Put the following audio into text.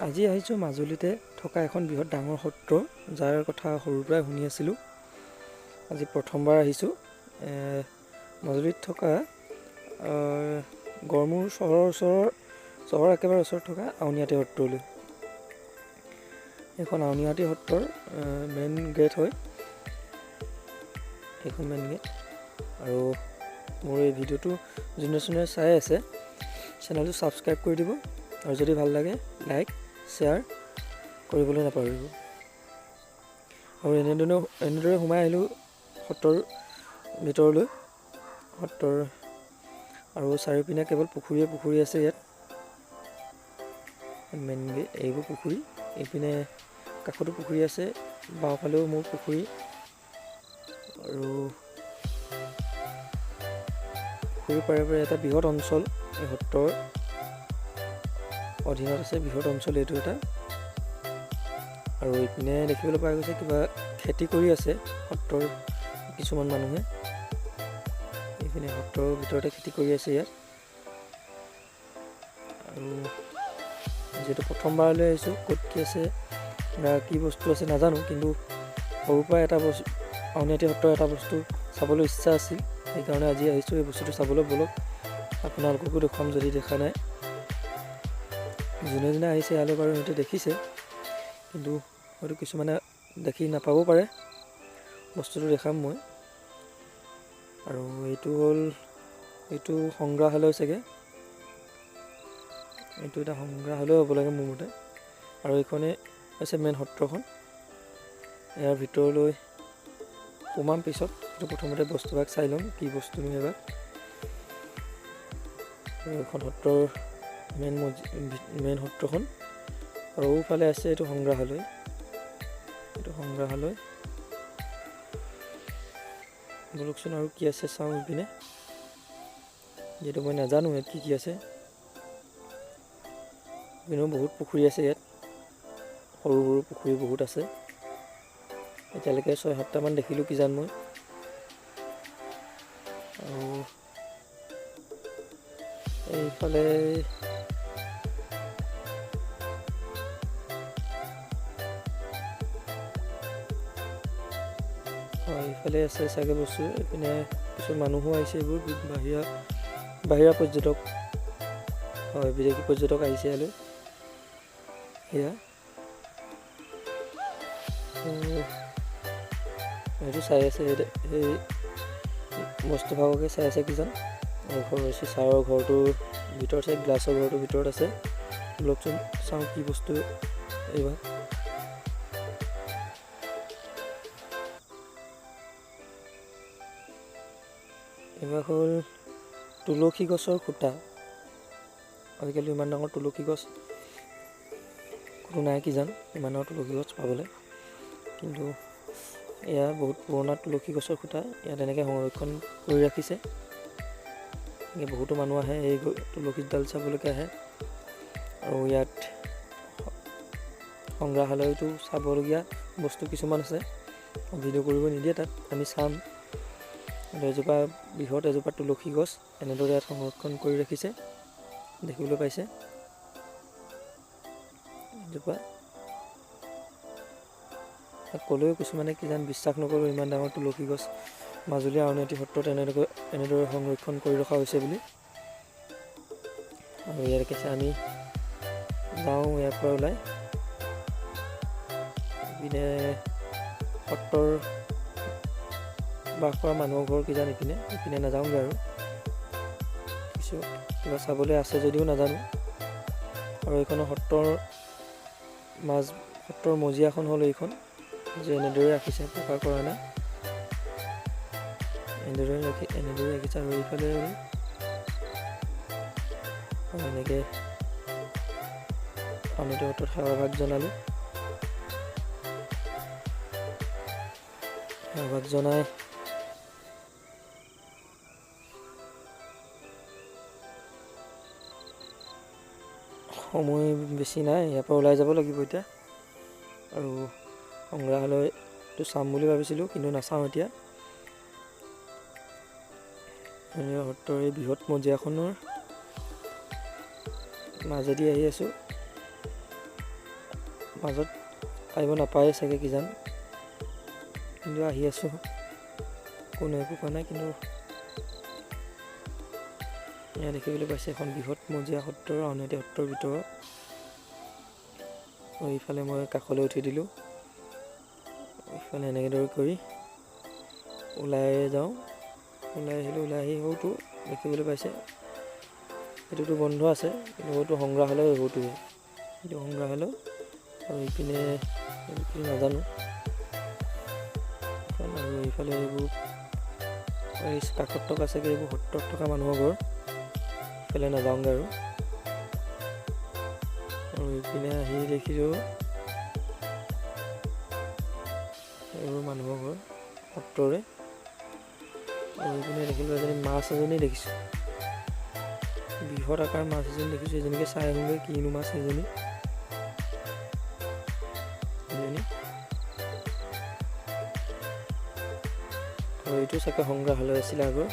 আজি আহিছোঁ মাজুলীতে থকা এখন বৃহৎ ডাঙৰ সত্ৰ, যাৰ কথা সৰুৰ পৰাই শুনি আছিলোঁ। আজি প্ৰথমবাৰ আহিছোঁ মাজুলীত থকা গড়মূৰ চহৰৰ একেবাৰে ওচৰত থকা আউনীআটী সত্ৰলৈ। এইখন আউনীআটী সত্ৰৰ মেইন গেট হয়, এইখন মেইন গেট। আৰু মোৰ এই ভিডিঅ'টো যোনে চাই আছে চেনেলটো ছাবস্ক্ৰাইব কৰি দিব, আৰু যদি ভাল লাগে লাইক শ্বেয়াৰ কৰিবলৈ নাপাহৰিব। আৰু এনেদৰে সোমাই আহিলোঁ সত্ৰৰ ভিতৰলৈ। সত্ৰৰ আৰু চাৰিওপিনে কেৱল পুখুৰী আছে ইয়াত। মেইন গেট এইবোৰ পুখুৰী, এইপিনে কাষতো পুখুৰী আছে, বাওঁফালেও মোৰ পুখুৰী। আৰু পুখুৰীৰ পাৰে এটা বৃহৎ অঞ্চল, এই সত্ৰৰ অধীনত আছে বৃহৎ অঞ্চল এইটো এটা। আৰু এইপিনে দেখিবলৈ পোৱা গৈছে কিবা খেতি কৰি আছে সত্ৰৰ কিছুমান মানুহে। এইপিনে সত্ৰৰ ভিতৰতে খেতি কৰি আছে ইয়াত। আৰু যিহেতু প্ৰথমবাৰলৈ আহিছোঁ, ক'ত কি আছে বা কি বস্তু আছে নাজানো, কিন্তু সৰুৰ পৰা এটা বস্তু আউনীআটী সত্ৰৰ এটা বস্তু চাবলৈ ইচ্ছা আছিল, সেইকাৰণে আজি আহিছোঁ এই বস্তুটো চাবলৈ। বলক আপোনালোককো দেখুৱাম যদি দেখা নাই। যোনে আহিছে ইয়ালৈ বাৰু সিহঁতে দেখিছে, কিন্তু হয়তো কিছুমানে দেখি নাপাবও পাৰে। বস্তুটো দেখাম মই। আৰু এইটো সংগ্ৰহালয় চাগে, এইটো এটা সংগ্ৰহালয় হ'ব লাগে মোৰ মতে। আৰু এইখনেই হৈছে মেইন সত্ৰখন। ইয়াৰ ভিতৰলৈ সোমাম পিছত, প্ৰথমতে বস্তুভাগ চাই ল'ম কি বস্তুনো এবাৰ। এইখন সত্ৰৰ মেইন সত্ৰখন, আৰু ফালে আছে এইটো সংগ্ৰহালয়। বলকচোন আৰু কি আছে চাওঁ এইপিনে, যিহেতু মই নাজানো ইয়াত কি আছে। এইপিনেও বহুত পুখুৰী আছে ইয়াত, সৰু পুখুৰী বহুত আছে। এতিয়ালৈকে 6-7টামান দেখিলোঁ কিজান মই। আৰু এইফালে আছে চাগে বস্তু। এইপিনে কিছু মানুহো আহিছে, এইবোৰ বাহিৰা পৰ্যটক হয়, বিদেশী পৰ্যটক আহিছে ইয়ালৈ। সেয়া সেইটো চাই আছে, সেই বস্তুভাগকে চাই আছে কিজান। ঘৰ হৈছে ছাৰৰ ঘৰটোৰ ভিতৰত আছে, গ্লাছৰ ঘৰটোৰ ভিতৰত আছে। বলকচোন চাওঁ কি বস্তু এইবাৰ। এইবাৰ হ'ল তুলসী গছৰ খুঁটা। আজিকালি ইমান ডাঙৰ তুলসী গছ কোনো নাই কিজান, ইমান ডাঙৰ তুলসী গছ পাবলৈ। কিন্তু এয়া বহুত পুৰণা তুলসী গছৰ খুঁটা, ইয়াত এনেকৈ সংৰক্ষণ কৰি ৰাখিছে। বহুতো মানুহ আহে এই তুলসীডাল চাবলৈকে আহে। আৰু ইয়াত সংগ্ৰহালয়টো চাবলগীয়া বস্তু কিছুমান আছে, ভিডিঅ' কৰিব নিদিয়ে তাত, আমি চাম। বৃহৎ এজোপা তুলসী গছ এনেদৰে ইয়াত সংৰক্ষণ কৰি ৰাখিছে, দেখিবলৈ পাইছে। এজোপা ক'লেও কিছুমানে কিজান বিশ্বাস নকৰোঁ, ইমান ডাঙৰ তুলসী গছ মাজুলী আউনীআটী সত্ৰত এনেদৰে সংৰক্ষণ কৰি ৰখা হৈছে বুলি। আৰু ইয়ালৈকে আমি যাওঁ ইয়াৰ পৰা ওলাই। ইপিনে সত্ৰৰ বাস কৰা মানুহৰ ঘৰ কিজান ইপিনে নাযাওঁগৈ। আৰু কিছু কিবা চাবলৈ আছে যদিও নাজানো। আৰু এইখনৰ সত্ৰৰ মজিয়াখন হ'ল এইখন, যে এনেদৰে ৰাখিছে, পকা কৰা নাই, এনেদৰে ৰাখিছে। আৰু এইফালে এনেকৈ আউনীআটী সত্ৰত সেৱাভাগ জনালোঁ। সেৱাভাগ জনাই সময় বেছি নাই, ইয়াৰ পৰা ওলাই যাব লাগিব এতিয়া। আৰু সংগ্ৰহালয়টো চাম বুলি ভাবিছিলোঁ, কিন্তু নাচাওঁ এতিয়া। সত্ৰৰ এই বৃহৎ মজিয়াখনৰ মাজেদি আহি আছোঁ। মাজত আহিব নাপায় চাগে কিজান, কিন্তু আহি আছোঁ, কোনো একো কোৱা নাই। কিন্তু এয়া দেখিবলৈ পাইছে এখন বৃহৎ মজিয়া সত্ৰ, আউনীআটী সত্ৰৰ ভিতৰত। এইফালে মই কাষলৈ উঠি দিলোঁ, এইফালে এনেকৈ কৰি ওলাই যাওঁ। ওলাই আহিলোঁ, ওলাই আহি সৌটো দেখিবলৈ পাইছে, এইটোতো বন্ধ আছে, কিন্তু সৌটো সংগ্ৰহালয়, সৌটোৱে এইটো সংগ্ৰহালয়। আৰু এইপিনে নাজানো, আৰু এইফালে এইবোৰ এই কাষত থকা চাগে এইবোৰ সত্ৰত থকা মানুহৰ ঘৰ, এইফালে নাযাওঁগৈ আৰু এইপিনে আহি দেখিলোঁ এইবোৰ মানুহৰ ঘৰ সত্ৰৰে। আৰু এইপিনে দেখিলোঁ মাছ এজনী দেখিছোঁ, বৃহৎ আকাৰ মাছ এজনী দেখিছোঁ। এজনীকে চাই আহোঁগৈ কিনো মাছ এজনী। আৰু এইটো চাগে সংগ্ৰহালয় আছিলে আগৰ।